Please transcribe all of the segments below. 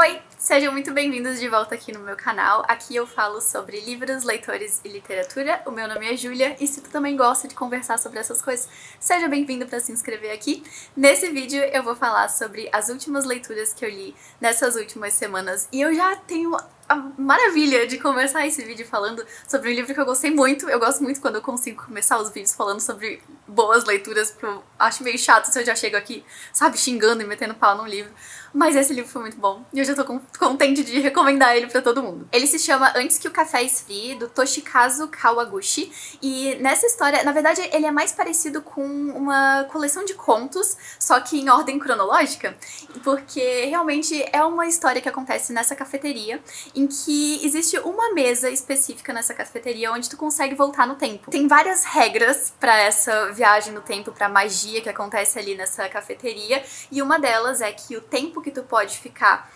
Oi, sejam muito bem-vindos de volta aqui no meu canal. Aqui eu falo sobre livros, leitores e literatura. O meu nome é Júlia e se tu também gosta de conversar sobre essas coisas, seja bem-vindo para se inscrever aqui. Nesse vídeo eu vou falar sobre as últimas leituras que eu li nessas últimas semanas e eu já tenho a maravilha de começar esse vídeo falando sobre um livro que eu gostei muito. Eu gosto muito quando eu consigo começar os vídeos falando sobre boas leituras, porque eu acho meio chato se eu já chego aqui, sabe, xingando e metendo pau num livro. Mas esse livro foi muito bom e eu já tô contente de recomendar ele pra todo mundo. Ele se chama Antes que o Café Esfrie, do Toshikazu Kawaguchi. E nessa história, na verdade, ele é mais parecido com uma coleção de contos, só que em ordem cronológica, porque realmente é uma história que acontece nessa cafeteria, em que existe uma mesa específica nessa cafeteria onde tu consegue voltar no tempo. Tem várias regras pra essa viagem no tempo, pra magia que acontece ali nessa cafeteria, e uma delas é que o tempo que tu pode ficar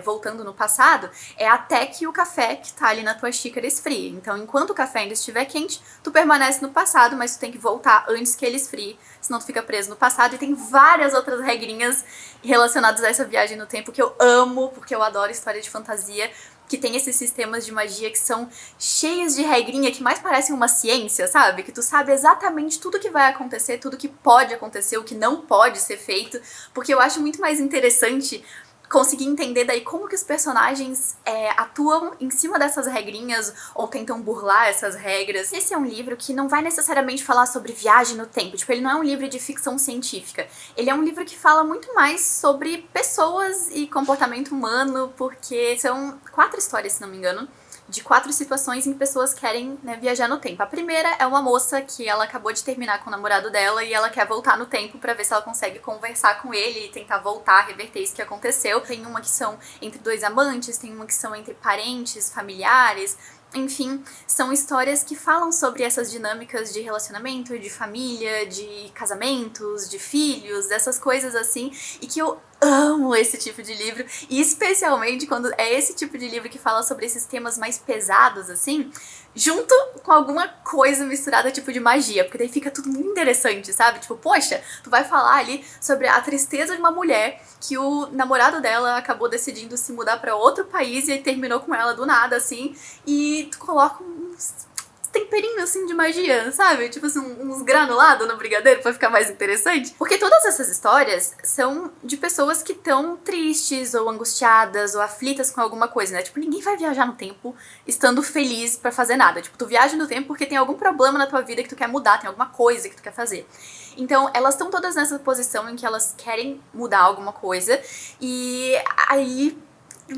voltando no passado é até que o café que tá ali na tua xícara esfrie. Então, enquanto o café ainda estiver quente, tu permanece no passado, mas tu tem que voltar antes que ele esfrie, senão tu fica preso no passado. E tem várias outras regrinhas relacionadas a essa viagem no tempo que eu amo, porque eu adoro história de fantasia, que tem esses sistemas de magia que são cheios de regrinha, que mais parecem uma ciência, sabe? Que tu sabe exatamente tudo que vai acontecer, tudo que pode acontecer, o que não pode ser feito, porque eu acho muito mais interessante conseguir entender daí como que os personagens atuam em cima dessas regrinhas ou tentam burlar essas regras. Esse é um livro que não vai necessariamente falar sobre viagem no tempo, tipo, ele não é um livro de ficção científica. Ele é um livro que fala muito mais sobre pessoas e comportamento humano, porque são 4 histórias, se não me engano, de 4 situações em que pessoas querem, né, viajar no tempo. A primeira é uma moça que ela acabou de terminar com o namorado dela e ela quer voltar no tempo pra ver se ela consegue conversar com ele e tentar voltar, reverter isso que aconteceu. Tem uma que são entre 2 amantes, tem uma que são entre parentes, familiares. Enfim, são histórias que falam sobre essas dinâmicas de relacionamento, de família, de casamentos, de filhos, dessas coisas assim, e que eu amo esse tipo de livro, e especialmente quando é esse tipo de livro que fala sobre esses temas mais pesados, assim, junto com alguma coisa misturada tipo de magia, porque daí fica tudo muito interessante, sabe? Tipo, poxa, tu vai falar ali sobre a tristeza de uma mulher que o namorado dela acabou decidindo se mudar pra outro país e aí terminou com ela do nada, assim, e tu coloca uns temperinho assim de magia, sabe? Tipo assim, uns granulados no brigadeiro pra ficar mais interessante. Porque todas essas histórias são de pessoas que estão tristes ou angustiadas ou aflitas com alguma coisa, né? Tipo, ninguém vai viajar no tempo estando feliz pra fazer nada. Tipo, tu viaja no tempo porque tem algum problema na tua vida que tu quer mudar, tem alguma coisa que tu quer fazer. Então, elas estão todas nessa posição em que elas querem mudar alguma coisa e aí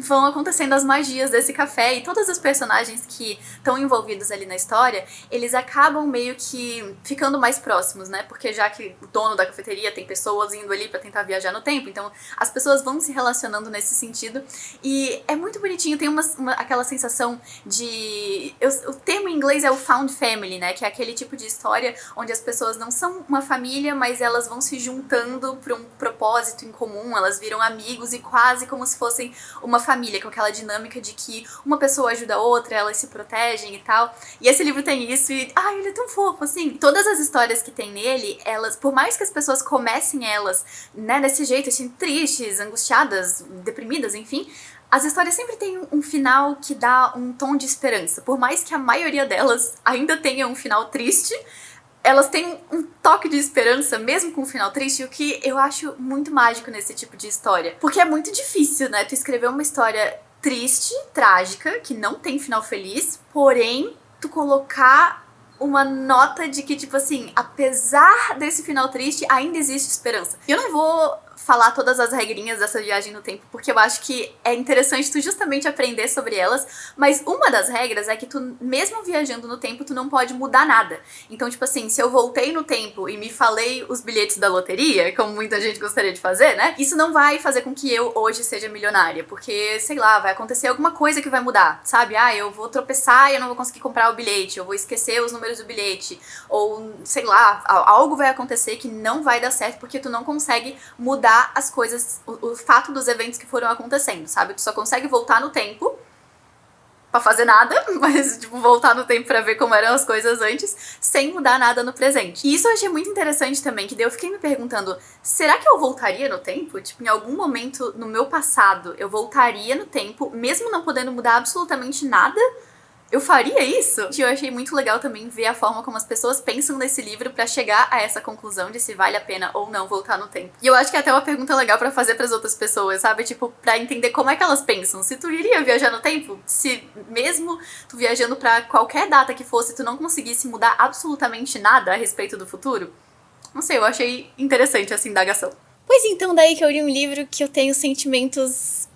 vão acontecendo as magias desse café e todos os personagens que estão envolvidos ali na história, eles acabam meio que ficando mais próximos, né? Porque já que o dono da cafeteria tem pessoas indo ali pra tentar viajar no tempo, então as pessoas vão se relacionando nesse sentido e é muito bonitinho, tem aquela sensação de... o termo em inglês é o found family, né? Que é aquele tipo de história onde as pessoas não são uma família, mas elas vão se juntando pra um propósito em comum, elas viram amigos e quase como se fossem uma família, com aquela dinâmica de que uma pessoa ajuda a outra, elas se protegem e tal. E esse livro tem isso e, ai, ele é tão fofo, assim. Todas as histórias que tem nele, elas, por mais que as pessoas comecem elas, né, desse jeito, assim, tristes, angustiadas, deprimidas, enfim, as histórias sempre têm um final que dá um tom de esperança. Por mais que a maioria delas ainda tenha um final triste, elas têm um toque de esperança, mesmo com um final triste, o que eu acho muito mágico nesse tipo de história. Porque é muito difícil, né, tu escrever uma história triste, trágica, que não tem final feliz, porém, tu colocar uma nota de que, tipo assim, apesar desse final triste, ainda existe esperança. Eu não vou falar todas as regrinhas dessa viagem no tempo, porque eu acho que é interessante tu justamente aprender sobre elas, mas uma das regras é que tu, mesmo viajando no tempo, tu não pode mudar nada. Então, tipo assim, se eu voltei no tempo e me falei os bilhetes da loteria, como muita gente gostaria de fazer, né, isso não vai fazer com que eu hoje seja milionária, porque, sei lá, vai acontecer alguma coisa que vai mudar, sabe? Ah, eu vou tropeçar e eu não vou conseguir comprar o bilhete, eu vou esquecer os números do bilhete, ou, sei lá, algo vai acontecer que não vai dar certo porque tu não consegue mudar as coisas, o fato dos eventos que foram acontecendo, sabe? Tu só consegue voltar no tempo pra fazer nada, mas, tipo, voltar no tempo pra ver como eram as coisas antes, sem mudar nada no presente. E isso eu achei muito interessante também, que daí eu fiquei me perguntando, será que eu voltaria no tempo? Tipo, em algum momento no meu passado, eu voltaria no tempo, mesmo não podendo mudar absolutamente nada? Eu faria isso? E eu achei muito legal também ver a forma como as pessoas pensam nesse livro pra chegar a essa conclusão de se vale a pena ou não voltar no tempo. E eu acho que é até uma pergunta legal pra fazer pras outras pessoas, sabe? Tipo, pra entender como é que elas pensam. Se tu iria viajar no tempo, se mesmo tu viajando pra qualquer data que fosse, tu não conseguisse mudar absolutamente nada a respeito do futuro? Não sei, eu achei interessante essa indagação. Pois então, daí que eu li um livro que eu tenho sentimentos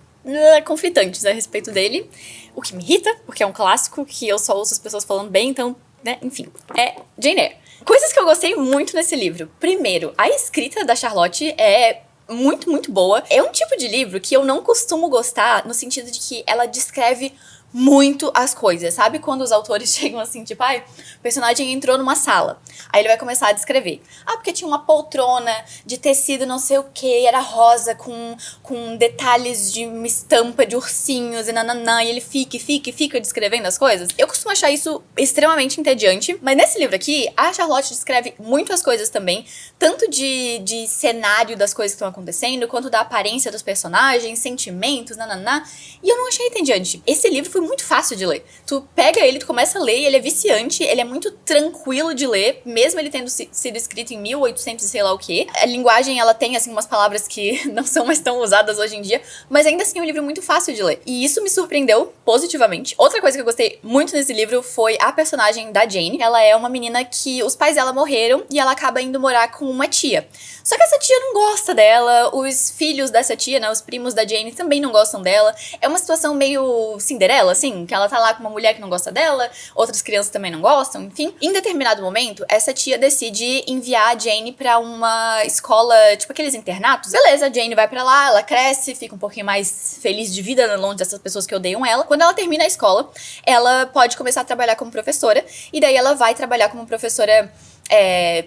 conflitantes a respeito dele. O que me irrita, porque é um clássico que eu só ouço as pessoas falando bem, então, né, enfim. É Jane Eyre. Coisas que eu gostei muito nesse livro. Primeiro, a escrita da Charlotte é muito, muito boa. É um tipo de livro que eu não costumo gostar, no sentido de que ela descreve muito as coisas. Sabe quando os autores chegam assim, tipo, ai, o personagem entrou numa sala. Aí ele vai começar a descrever. Ah, porque tinha uma poltrona de tecido não sei o que, era rosa, com detalhes de uma estampa de ursinhos e nananã, e ele fica descrevendo as coisas. Eu costumo achar isso extremamente entediante, mas nesse livro aqui, a Charlotte descreve muito as coisas também, tanto de cenário das coisas que estão acontecendo, quanto da aparência dos personagens, sentimentos, nananã, e eu não achei entediante. Esse livro foi muito fácil de ler. Tu pega ele, tu começa a ler, ele é viciante, ele é muito tranquilo de ler, mesmo ele tendo sido escrito em 1800 e sei lá o que. A linguagem, ela tem, assim, umas palavras que não são mais tão usadas hoje em dia, mas ainda assim é um livro muito fácil de ler. E isso me surpreendeu positivamente. Outra coisa que eu gostei muito nesse livro foi a personagem da Jane. Ela é uma menina que os pais dela morreram e ela acaba indo morar com uma tia. Só que essa tia não gosta dela, os filhos dessa tia, né, os primos da Jane também não gostam dela. É uma situação meio Cinderela, assim, que ela tá lá com uma mulher que não gosta dela, outras crianças também não gostam, enfim. Em determinado momento, essa tia decide enviar a Jane pra uma escola, tipo aqueles internatos. Beleza, a Jane vai pra lá, ela cresce, fica um pouquinho mais feliz de vida, longe dessas pessoas que odeiam ela. Quando ela termina a escola, ela pode começar a trabalhar como professora, e daí ela vai trabalhar como professora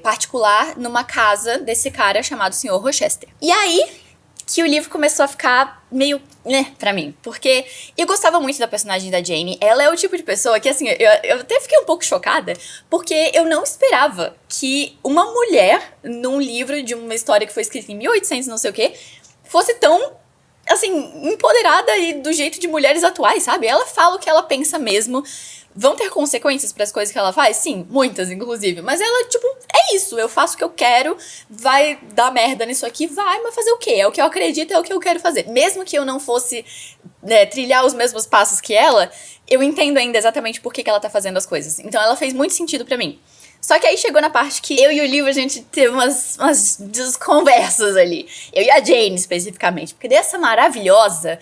particular numa casa desse cara chamado Sr. Rochester. E aí que o livro começou a ficar meio, né, pra mim. Porque eu gostava muito da personagem da Jane. Ela é o tipo de pessoa que, assim, eu até fiquei um pouco chocada, porque eu não esperava que uma mulher, num livro de uma história que foi escrita em 1800 não sei o quê, fosse tão, assim, empoderada e do jeito de mulheres atuais, sabe? Ela fala o que ela pensa mesmo. Vão ter consequências pras coisas que ela faz? Sim, muitas, inclusive. Mas ela, tipo, é isso. Eu faço o que eu quero, vai dar merda nisso aqui, vai, mas fazer o quê? É o que eu acredito, é o que eu quero fazer. Mesmo que eu não fosse, né, trilhar os mesmos passos que ela, eu entendo ainda exatamente por que ela tá fazendo as coisas. Então ela fez muito sentido pra mim. Só que aí chegou na parte que eu e o livro, a gente teve umas desconversas ali. Eu e a Jane, especificamente. Porque dessa maravilhosa,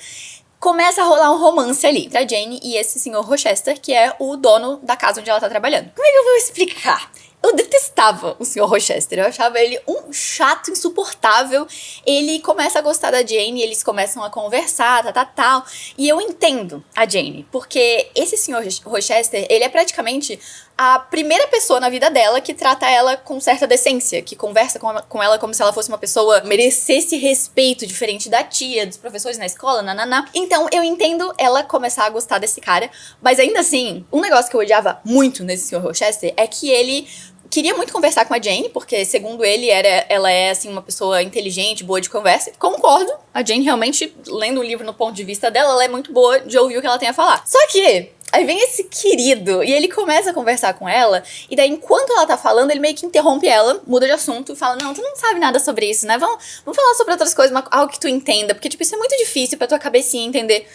começa a rolar um romance ali entre a Jane e esse senhor Rochester, que é o dono da casa onde ela tá trabalhando. Como é que eu vou explicar? Eu detestava o Sr. Rochester, eu achava ele um chato insuportável. Ele começa a gostar da Jane, eles começam a conversar, tal. E eu entendo a Jane, porque esse Sr. Rochester, ele é praticamente a primeira pessoa na vida dela que trata ela com certa decência, que conversa com ela como se ela fosse uma pessoa merecesse respeito, diferente da tia, dos professores na escola, nananá. Então eu entendo ela começar a gostar desse cara, mas ainda assim, um negócio que eu odiava muito nesse Sr. Rochester é que ele queria muito conversar com a Jane, porque, segundo ele, ela é, assim, uma pessoa inteligente, boa de conversa. Concordo. A Jane, realmente, lendo o livro no ponto de vista dela, ela é muito boa de ouvir o que ela tem a falar. Só que aí vem esse querido, e ele começa a conversar com ela, e daí, enquanto ela tá falando, ele meio que interrompe ela, muda de assunto e fala, não, tu não sabe nada sobre isso, né? Vamos falar sobre outras coisas, algo que tu entenda, porque, tipo, isso é muito difícil pra tua cabecinha entender.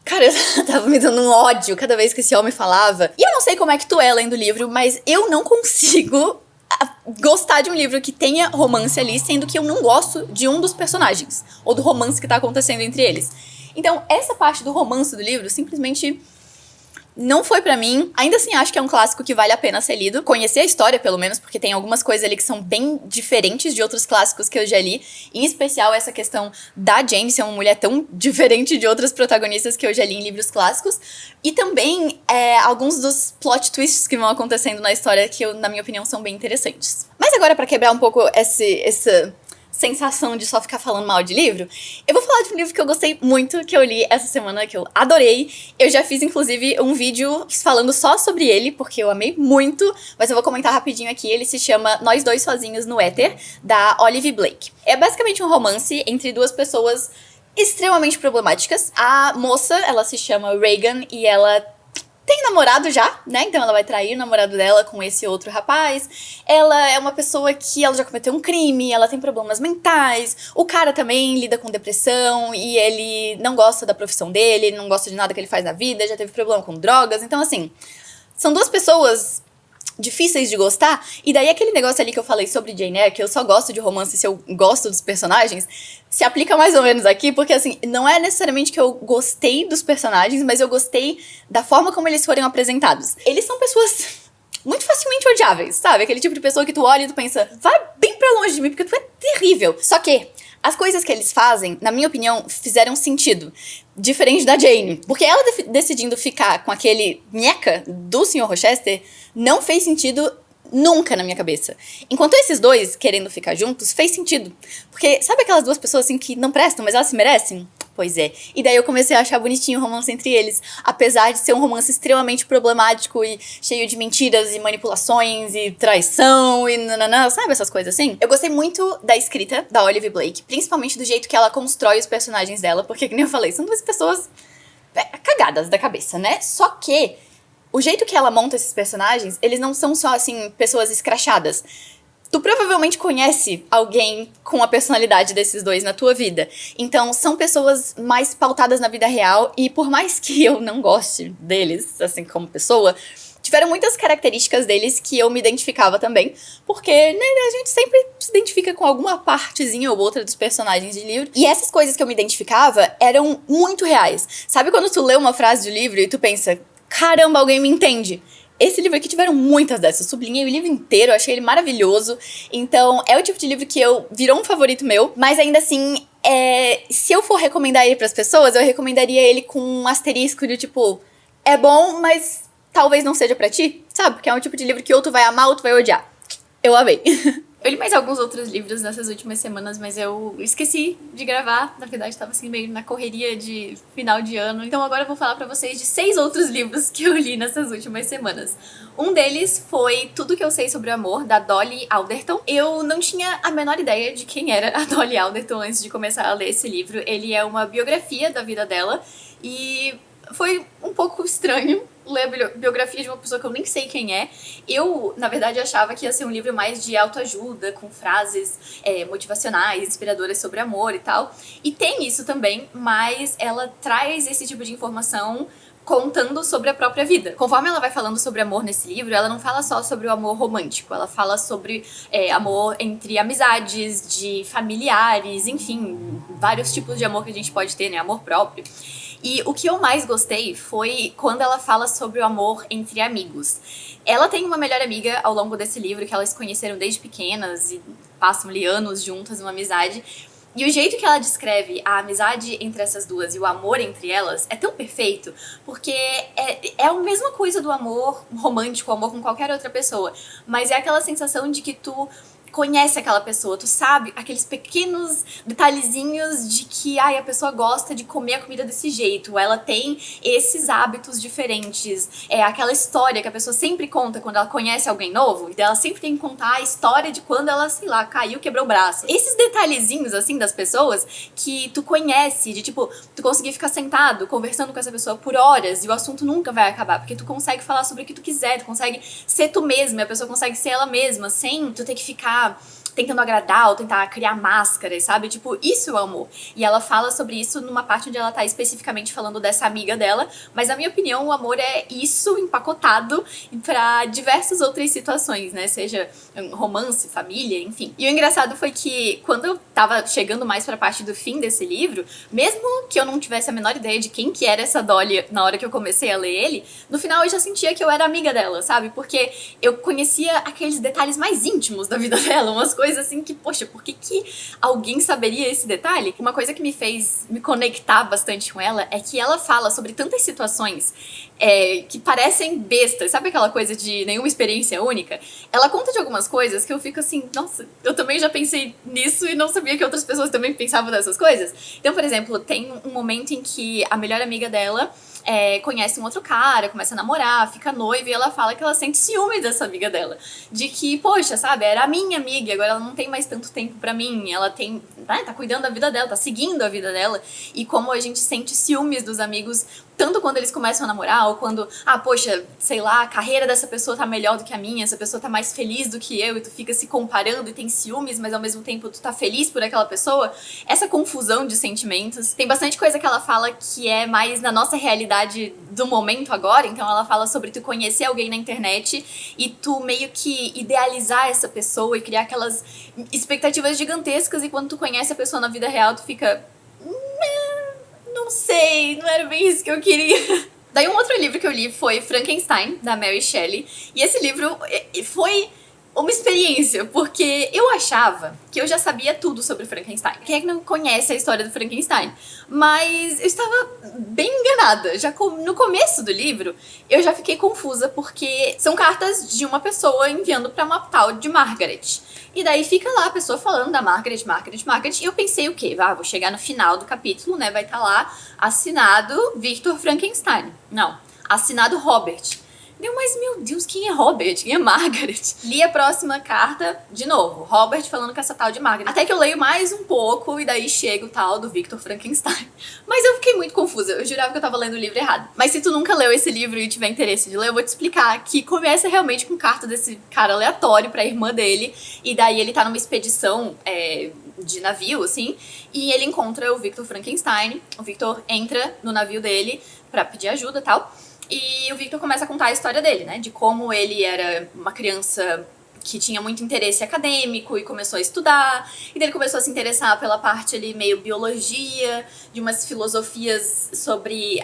Cara, eu tava me dando um ódio cada vez que esse homem falava. E eu não sei como é que tu é lendo o livro, mas eu não consigo gostar de um livro que tenha romance ali, sendo que eu não gosto de um dos personagens, ou do romance que tá acontecendo entre eles. Então, essa parte do romance do livro simplesmente não foi pra mim. Ainda assim, acho que é um clássico que vale a pena ser lido. Conhecer a história, pelo menos, porque tem algumas coisas ali que são bem diferentes de outros clássicos que eu já li. Em especial, essa questão da Jane ser uma mulher tão diferente de outras protagonistas que eu já li em livros clássicos. E também, alguns dos plot twists que vão acontecendo na história que, na minha opinião, são bem interessantes. Mas agora, pra quebrar um pouco essa sensação de só ficar falando mal de livro, eu vou falar de um livro que eu gostei muito, que eu li essa semana, que eu adorei. Eu já fiz, inclusive, um vídeo falando só sobre ele, porque eu amei muito, mas eu vou comentar rapidinho aqui. Ele se chama Nós Dois Sozinhos no Éter, da Olive Blake. É basicamente um romance entre duas pessoas extremamente problemáticas. A moça, ela se chama Reagan e ela tem namorado já, né? Então ela vai trair o namorado dela com esse outro rapaz. Ela é uma pessoa que ela já cometeu um crime, ela tem problemas mentais. O cara também lida com depressão e ele não gosta da profissão dele, ele não gosta de nada que ele faz na vida, já teve problema com drogas. Então, assim, são duas pessoas difíceis de gostar, e daí aquele negócio ali que eu falei sobre Jane Eyre, que eu só gosto de romance se eu gosto dos personagens, se aplica mais ou menos aqui, porque assim, não é necessariamente que eu gostei dos personagens, mas eu gostei da forma como eles foram apresentados. Eles são pessoas muito facilmente odiáveis, sabe? Aquele tipo de pessoa que tu olha e tu pensa, vai bem pra longe de mim, porque tu é terrível. Só que as coisas que eles fazem, na minha opinião, fizeram sentido. Diferente da Jane. Porque ela decidindo ficar com aquele nheca do Sr. Rochester não fez sentido nunca na minha cabeça. Enquanto esses dois querendo ficar juntos, fez sentido. Porque sabe aquelas duas pessoas assim que não prestam, mas elas se merecem? Pois é. E daí eu comecei a achar bonitinho o romance entre eles. Apesar de ser um romance extremamente problemático e cheio de mentiras e manipulações e traição e nananã, sabe essas coisas assim? Eu gostei muito da escrita da Olive Blake, principalmente do jeito que ela constrói os personagens dela, porque, como eu falei, são duas pessoas cagadas da cabeça, né? Só que o jeito que ela monta esses personagens, eles não são só, assim, pessoas escrachadas. Tu provavelmente conhece alguém com a personalidade desses dois na tua vida. Então, são pessoas mais pautadas na vida real e por mais que eu não goste deles, assim, como pessoa, tiveram muitas características deles que eu me identificava também, porque, né, a gente sempre se identifica com alguma partezinha ou outra dos personagens de livro. E essas coisas que eu me identificava eram muito reais. Sabe quando tu lê uma frase de livro e tu pensa, caramba, alguém me entende? Esse livro aqui tiveram muitas dessas. Eu sublinhei o livro inteiro, eu achei ele maravilhoso. Então, é o tipo de livro que virou um favorito meu. Mas ainda assim, se eu for recomendar ele pras pessoas, eu recomendaria ele com um asterisco de tipo, é bom, mas talvez não seja pra ti, sabe? Porque é um tipo de livro que ou tu vai amar ou tu vai odiar. Eu amei. Eu li mais alguns outros livros nessas últimas semanas, mas eu esqueci de gravar. Na verdade, tava assim meio na correria de final de ano. Então agora eu vou falar pra vocês de 6 outros livros que eu li nessas últimas semanas. Um deles foi Tudo Que Eu Sei Sobre o Amor, da Dolly Alderton. Eu não tinha a menor ideia de quem era a Dolly Alderton antes de começar a ler esse livro. Ele é uma biografia da vida dela e foi um pouco estranho ler a biografia de uma pessoa que eu nem sei quem é. Eu, na verdade, achava que ia ser um livro mais de autoajuda, com frases motivacionais, inspiradoras sobre amor e tal. E tem isso também, mas ela traz esse tipo de informação contando sobre a própria vida. Conforme ela vai falando sobre amor nesse livro, ela não fala só sobre o amor romântico, ela fala sobre amor entre amizades, de familiares, enfim, vários tipos de amor que a gente pode ter, né? Amor próprio. E o que eu mais gostei foi quando ela fala sobre o amor entre amigos. Ela tem uma melhor amiga ao longo desse livro, que elas se conheceram desde pequenas e passam ali anos juntas numa amizade. E o jeito que ela descreve a amizade entre essas duas e o amor entre elas é tão perfeito, porque é a mesma coisa do amor romântico, o amor com qualquer outra pessoa, mas é aquela sensação de que tu conhece aquela pessoa, tu sabe aqueles pequenos detalhezinhos de que a pessoa gosta de comer a comida desse jeito, ela tem esses hábitos diferentes, aquela história que a pessoa sempre conta quando ela conhece alguém novo, e ela sempre tem que contar a história de quando ela, sei lá, caiu, quebrou o braço. Esses detalhezinhos, assim, das pessoas que tu conhece, de tipo, tu conseguir ficar sentado, conversando com essa pessoa por horas, e o assunto nunca vai acabar, porque tu consegue falar sobre o que tu quiser, tu consegue ser tu mesma, e a pessoa consegue ser ela mesma, sem tu ter que ficar tentando agradar ou tentar criar máscaras, sabe? Tipo, isso é o amor. E ela fala sobre isso numa parte onde ela tá especificamente falando dessa amiga dela, mas na minha opinião o amor é isso empacotado pra diversas outras situações, né? Seja romance, família, enfim. E o engraçado foi que quando eu tava chegando mais pra parte do fim desse livro, mesmo que eu não tivesse a menor ideia de quem que era essa Dolly na hora que eu comecei a ler ele, no final eu já sentia que eu era amiga dela, sabe? Porque eu conhecia aqueles detalhes mais íntimos da vida dela, umas coisas coisa assim que, poxa, por que alguém saberia esse detalhe? Uma coisa que me fez me conectar bastante com ela é que ela fala sobre tantas situações que parecem bestas, sabe aquela coisa de nenhuma experiência única? Ela conta de algumas coisas que eu fico assim, nossa, eu também já pensei nisso e não sabia que outras pessoas também pensavam dessas coisas. Então, por exemplo, tem um momento em que a melhor amiga dela conhece um outro cara, começa a namorar, fica noiva, e ela fala que ela sente ciúme dessa amiga dela. De que, poxa, sabe, era a minha amiga, agora ela não tem mais tanto tempo pra mim, ela tem, tá cuidando da vida dela, tá seguindo a vida dela, e como a gente sente ciúmes dos amigos, tanto quando eles começam a namorar, ou quando, poxa, sei lá, a carreira dessa pessoa tá melhor do que a minha, essa pessoa tá mais feliz do que eu, e tu fica se comparando e tem ciúmes, mas ao mesmo tempo tu tá feliz por aquela pessoa. Essa confusão de sentimentos. Tem bastante coisa que ela fala que é mais na nossa realidade do momento agora, então ela fala sobre tu conhecer alguém na internet e tu meio que idealizar essa pessoa e criar aquelas expectativas gigantescas, e quando tu conhece a pessoa na vida real, tu fica... não sei, não era bem isso que eu queria. Daí um outro livro que eu li foi Frankenstein, da Mary Shelley. E esse livro foi uma experiência, porque eu achava que eu já sabia tudo sobre Frankenstein. Quem é que não conhece a história do Frankenstein? Mas eu estava bem enganada. Já no começo do livro, eu já fiquei confusa, porque são cartas de uma pessoa enviando pra uma tal de Margaret. E daí fica lá a pessoa falando da Margaret, e eu pensei o quê? Vou chegar no final do capítulo, né, vai estar lá, assinado Victor Frankenstein. Não, assinado Robert. Mas meu Deus, quem é Robert? Quem é Margaret? Li a próxima carta, de novo, Robert falando com essa tal de Margaret. Até que eu leio mais um pouco e daí chega o tal do Victor Frankenstein. Mas eu fiquei muito confusa, eu jurava que eu tava lendo o livro errado. Mas se tu nunca leu esse livro e tiver interesse de ler, eu vou te explicar que começa realmente com carta desse cara aleatório pra irmã dele, e daí ele tá numa expedição de navio, assim, e ele encontra o Victor Frankenstein. O Victor entra no navio dele pra pedir ajuda e tal. E o Victor começa a contar a história dele, né? De como ele era uma criança que tinha muito interesse acadêmico e começou a estudar. E daí ele começou a se interessar pela parte ali meio biologia, de umas filosofias sobre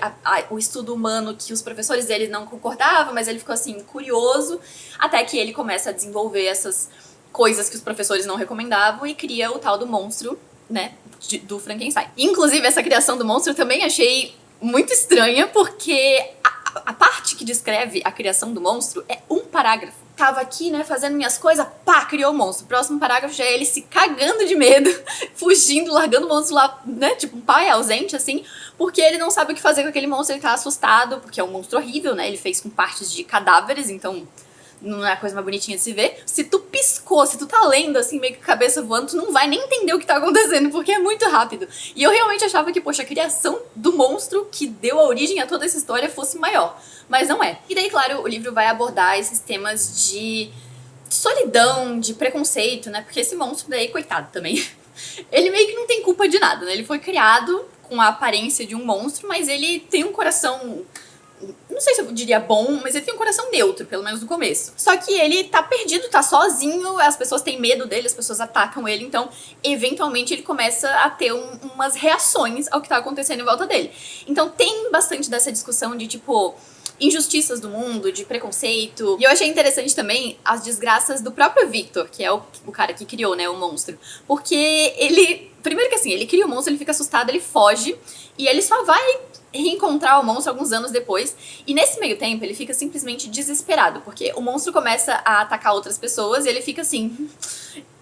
o estudo humano que os professores dele não concordavam, mas ele ficou assim, curioso, até que ele começa a desenvolver essas coisas que os professores não recomendavam e cria o tal do monstro, né? Do Frankenstein. Inclusive, essa criação do monstro eu também achei muito estranha, porque a parte que descreve a criação do monstro é um parágrafo. Tava aqui, né, fazendo minhas coisas, criou o monstro. Próximo parágrafo já é ele se cagando de medo, fugindo, largando o monstro lá, né, tipo um pai ausente, assim, porque ele não sabe o que fazer com aquele monstro, ele tá assustado, porque é um monstro horrível, né, ele fez com partes de cadáveres, então não é a coisa mais bonitinha de se ver. Se tu piscou, se tu tá lendo assim, meio que cabeça voando, tu não vai nem entender o que tá acontecendo, porque é muito rápido. E eu realmente achava que, poxa, a criação do monstro que deu a origem a toda essa história fosse maior. Mas não é. E daí, claro, o livro vai abordar esses temas de solidão, de preconceito, né? Porque esse monstro daí, coitado também, ele meio que não tem culpa de nada, né? Ele foi criado com a aparência de um monstro, mas ele tem um coração... não sei se eu diria bom, mas ele tem um coração neutro, pelo menos no começo. Só que ele tá perdido, tá sozinho, as pessoas têm medo dele, as pessoas atacam ele, então, eventualmente, ele começa a ter umas reações ao que tá acontecendo em volta dele. Então, tem bastante dessa discussão de, tipo, injustiças do mundo, de preconceito. E eu achei interessante também as desgraças do próprio Victor, que é o cara que criou, né, o monstro. Porque ele... primeiro que assim, ele cria o monstro, ele fica assustado, ele foge, e ele só vai reencontrar o monstro alguns anos depois, e nesse meio tempo ele fica simplesmente desesperado, porque o monstro começa a atacar outras pessoas e ele fica assim,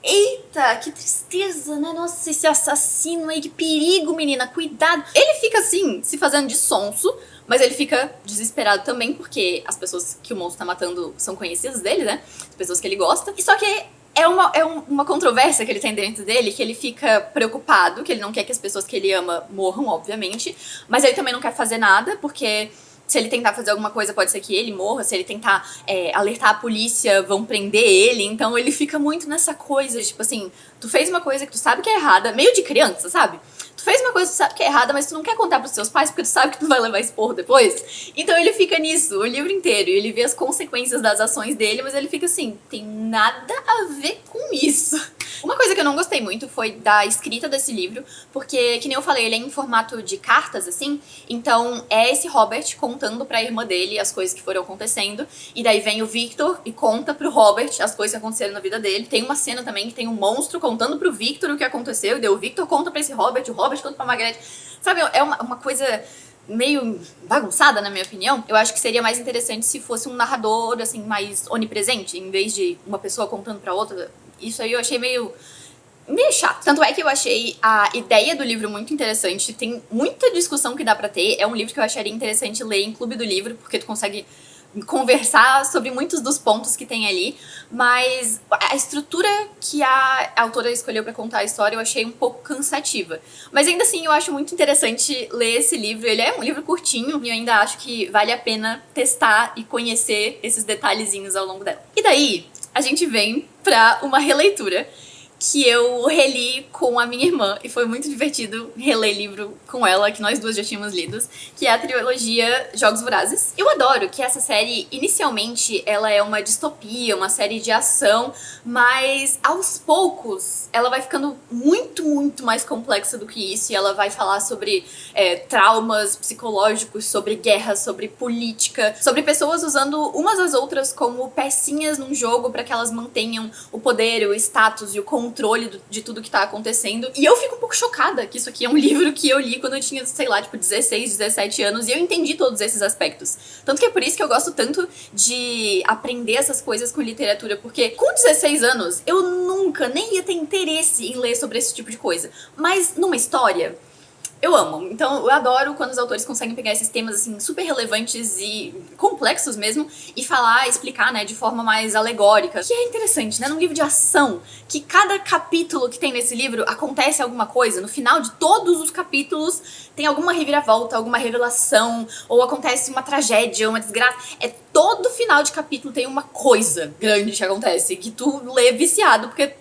eita, que tristeza, né, nossa, esse assassino aí, que perigo, menina, cuidado. Ele fica assim, se fazendo de sonso, mas ele fica desesperado também, porque as pessoas que o monstro tá matando são conhecidas dele, né, as pessoas que ele gosta, e só que é uma controvérsia que ele tem dentro dele, que ele fica preocupado, que ele não quer que as pessoas que ele ama morram, obviamente, mas ele também não quer fazer nada, porque se ele tentar fazer alguma coisa pode ser que ele morra, se ele tentar alertar a polícia, vão prender ele, então ele fica muito nessa coisa, tipo assim, tu fez uma coisa que tu sabe que é errada, meio de criança, sabe? Tu fez uma coisa que tu sabe que é errada, mas tu não quer contar pros seus pais porque tu sabe que tu vai levar esporro depois. Então ele fica nisso o livro inteiro, e ele vê as consequências das ações dele, mas ele fica assim, tem nada a ver com isso. Uma coisa que eu não gostei muito foi da escrita desse livro, porque, que nem eu falei, ele é em formato de cartas, assim, então é esse Robert contando pra irmã dele as coisas que foram acontecendo, e daí vem o Victor e conta pro Robert as coisas que aconteceram na vida dele. Tem uma cena também que tem um monstro contando pro Victor o que aconteceu, e daí o Victor conta pra esse Robert, o Robert conta pra Margaret. Sabe, é uma coisa meio bagunçada, na minha opinião. Eu acho que seria mais interessante se fosse um narrador, assim, mais onipresente, em vez de uma pessoa contando pra outra. Isso aí eu achei meio chato. Tanto é que eu achei a ideia do livro muito interessante. Tem muita discussão que dá pra ter. É um livro que eu acharia interessante ler em clube do livro, porque tu consegue conversar sobre muitos dos pontos que tem ali, mas a estrutura que a autora escolheu pra contar a história eu achei um pouco cansativa. Mas ainda assim eu acho muito interessante ler esse livro. Ele é um livro curtinho e eu ainda acho que vale a pena testar e conhecer esses detalhezinhos ao longo dela. E daí a gente vem pra uma releitura que eu reli com a minha irmã, e foi muito divertido reler livro com ela, que nós duas já tínhamos lidos, que é a trilogia Jogos Vorazes. Eu adoro que essa série, inicialmente, ela é uma distopia, uma série de ação, mas aos poucos ela vai ficando muito, muito mais complexa do que isso, e ela vai falar sobre traumas psicológicos, sobre guerra, sobre política, sobre pessoas usando umas às outras como pecinhas num jogo para que elas mantenham o poder, o status e o controle de tudo que tá acontecendo. E eu fico um pouco chocada que isso aqui é um livro que eu li quando eu tinha, sei lá, tipo 16, 17 anos, e eu entendi todos esses aspectos. Tanto que é por isso que eu gosto tanto de aprender essas coisas com literatura, porque com 16 anos eu nunca nem ia ter interesse em ler sobre esse tipo de coisa. Mas numa história, eu amo. Então eu adoro quando os autores conseguem pegar esses temas assim super relevantes e complexos mesmo e falar, explicar, né, de forma mais alegórica. Que é interessante, né, num livro de ação, que cada capítulo que tem nesse livro acontece alguma coisa. No final de todos os capítulos tem alguma reviravolta, alguma revelação, ou acontece uma tragédia, uma desgraça. Todo final de capítulo tem uma coisa grande que acontece, que tu lê viciado, porque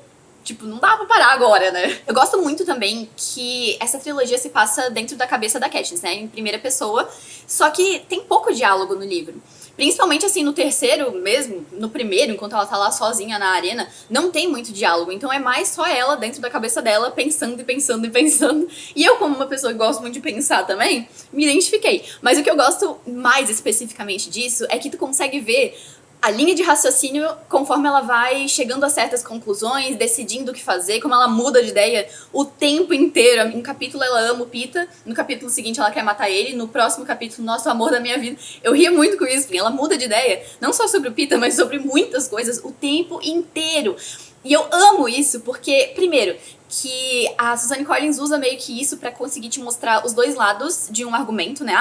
tipo, não dá pra parar agora, né? Eu gosto muito também que essa trilogia se passa dentro da cabeça da Katniss, né? Em primeira pessoa. Só que tem pouco diálogo no livro. Principalmente, assim, no terceiro mesmo, no primeiro, enquanto ela tá lá sozinha na arena, não tem muito diálogo. Então é mais só ela dentro da cabeça dela, pensando e pensando e pensando. E eu, como uma pessoa que gosta muito de pensar também, me identifiquei. Mas o que eu gosto mais especificamente disso é que tu consegue ver a linha de raciocínio conforme ela vai chegando a certas conclusões, decidindo o que fazer, como ela muda de ideia o tempo inteiro. Em um capítulo ela ama o Pita, no capítulo seguinte ela quer matar ele, no próximo capítulo, nosso amor da minha vida. Eu ria muito com isso, ela muda de ideia, não só sobre o Pita, mas sobre muitas coisas o tempo inteiro. E eu amo isso porque, primeiro, que a Suzanne Collins usa meio que isso pra conseguir te mostrar os dois lados de um argumento, né?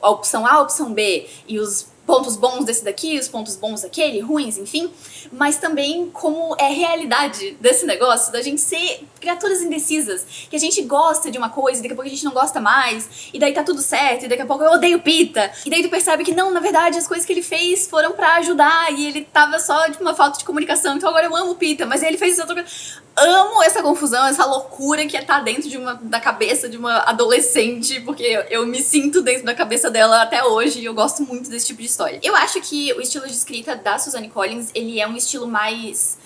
A opção A, a opção B, e os pontos bons desse daqui, os pontos bons daquele, ruins, enfim, mas também como é a realidade desse negócio, da gente ser criaturas indecisas, que a gente gosta de uma coisa e daqui a pouco a gente não gosta mais, e daí tá tudo certo, e daqui a pouco eu odeio Pita, e daí tu percebe que não, na verdade as coisas que ele fez foram pra ajudar, e ele tava só de uma falta de comunicação, então agora eu amo Pita, mas ele fez outra coisa. Amo essa confusão, essa loucura que é estar dentro da cabeça de uma adolescente, porque eu me sinto dentro da cabeça dela até hoje e eu gosto muito desse tipo de história. Eu acho que o estilo de escrita da Suzanne Collins, ele é um estilo mais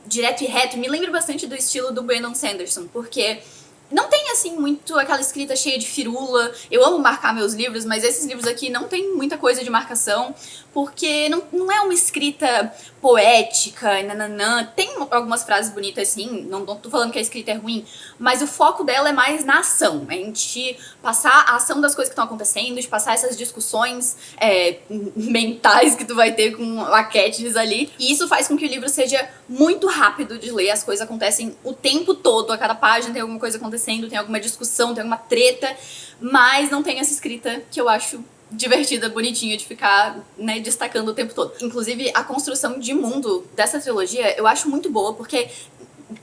direto e reto, me lembra bastante do estilo do Brandon Sanderson, porque não tem, assim, muito aquela escrita cheia de firula. Eu amo marcar meus livros, mas esses livros aqui não tem muita coisa de marcação, porque não é uma escrita poética, nananã. Tem algumas frases bonitas, sim, não tô falando que a escrita é ruim, mas o foco dela é mais na ação, é em te passar a ação das coisas que estão acontecendo, de passar essas discussões mentais que tu vai ter com a Katniss ali, e isso faz com que o livro seja muito rápido de ler, as coisas acontecem o tempo todo, a cada página tem alguma coisa acontecendo, tem alguma discussão, tem alguma treta, mas não tem essa escrita que eu acho divertida, bonitinha, de ficar, né, destacando o tempo todo. Inclusive, a construção de mundo dessa trilogia eu acho muito boa, porque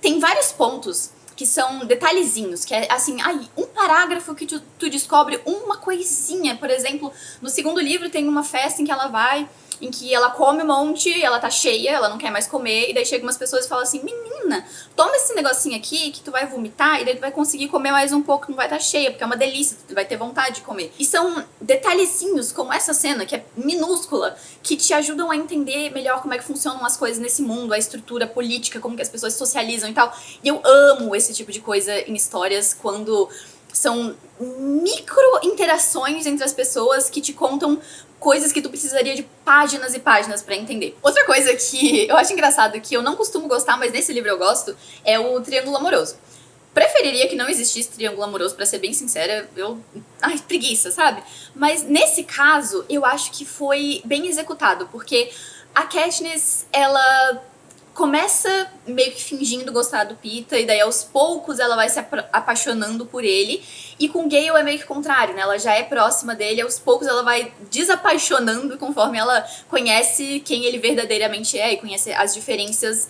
tem vários pontos que são detalhezinhos, que é assim, um parágrafo que tu descobre uma coisinha. Por exemplo, no segundo livro tem uma festa em que ela vai em que ela come um monte, ela tá cheia, ela não quer mais comer, e daí chegam umas pessoas e falam assim, menina, toma esse negocinho aqui que tu vai vomitar, e daí tu vai conseguir comer mais um pouco, não vai estar cheia, porque é uma delícia, tu vai ter vontade de comer. E são detalhecinhos como essa cena, que é minúscula, que te ajudam a entender melhor como é que funcionam as coisas nesse mundo, a estrutura política, como que as pessoas socializam e tal. E eu amo esse tipo de coisa em histórias, quando são micro interações entre as pessoas que te contam coisas que tu precisaria de páginas e páginas pra entender. Outra coisa que eu acho engraçado, que eu não costumo gostar, mas nesse livro eu gosto, é o triângulo amoroso. Preferiria que não existisse triângulo amoroso, pra ser bem sincera, ai, preguiça, sabe? Mas nesse caso, eu acho que foi bem executado, porque a Katniss, ela começa meio que fingindo gostar do Peeta, e daí aos poucos ela vai se apaixonando por ele. E com Gale é meio que o contrário, né? Ela já é próxima dele, aos poucos ela vai desapaixonando conforme ela conhece quem ele verdadeiramente é e conhece as diferenças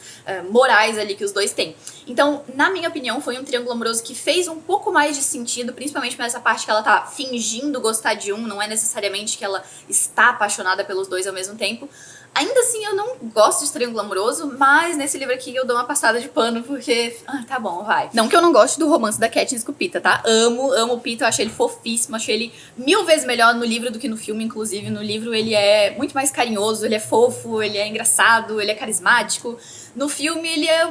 morais ali que os dois têm. Então, na minha opinião, foi um triângulo amoroso que fez um pouco mais de sentido, principalmente nessa parte que ela tá fingindo gostar de um, não é necessariamente que ela está apaixonada pelos dois ao mesmo tempo. Ainda assim, eu não gosto de triângulo amoroso, mas nesse livro aqui eu dou uma passada de pano, porque... tá bom, vai. Não que eu não goste do romance da Katniss com o Peeta, tá? Amo o Peeta, eu achei ele fofíssimo, achei ele 1000 vezes melhor no livro do que no filme, inclusive. No livro ele é muito mais carinhoso, ele é fofo, ele é engraçado, ele é carismático. No filme ele é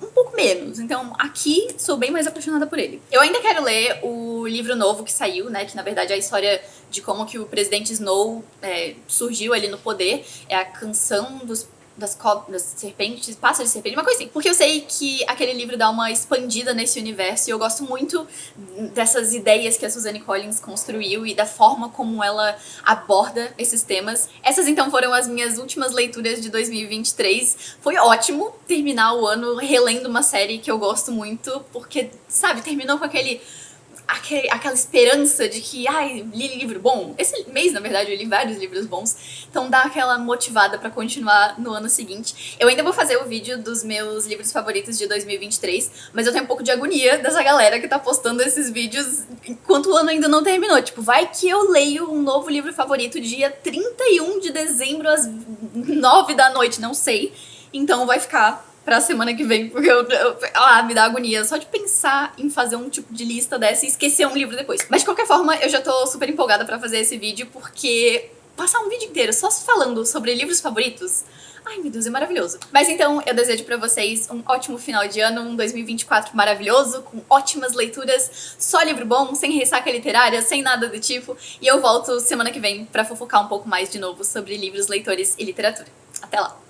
um pouco menos, então aqui sou bem mais apaixonada por ele. Eu ainda quero ler o livro novo que saiu, né, que na verdade é a história de como que o presidente Snow surgiu ali no poder, é a canção das serpentes, pássaros de serpente, uma coisa assim. Porque eu sei que aquele livro dá uma expandida nesse universo e eu gosto muito dessas ideias que a Suzanne Collins construiu e da forma como ela aborda esses temas. Essas então foram as minhas últimas leituras de 2023. Foi ótimo terminar o ano relendo uma série que eu gosto muito, porque, sabe, terminou com aquela esperança de que, ai, li livro bom. Esse mês, na verdade, eu li vários livros bons. Então dá aquela motivada pra continuar no ano seguinte. Eu ainda vou fazer o vídeo dos meus livros favoritos de 2023, mas eu tenho um pouco de agonia dessa galera que tá postando esses vídeos enquanto o ano ainda não terminou. Tipo, vai que eu leio um novo livro favorito dia 31 de dezembro às 9 da noite, não sei. Então vai ficar pra semana que vem, porque me dá agonia só de pensar em fazer um tipo de lista dessa e esquecer um livro depois. Mas de qualquer forma, eu já tô super empolgada pra fazer esse vídeo, porque passar um vídeo inteiro só falando sobre livros favoritos, ai meu Deus, é maravilhoso. Mas então, eu desejo pra vocês um ótimo final de ano, um 2024 maravilhoso, com ótimas leituras, só livro bom, sem ressaca literária, sem nada do tipo, e eu volto semana que vem pra fofocar um pouco mais de novo sobre livros, leitores e literatura. Até lá!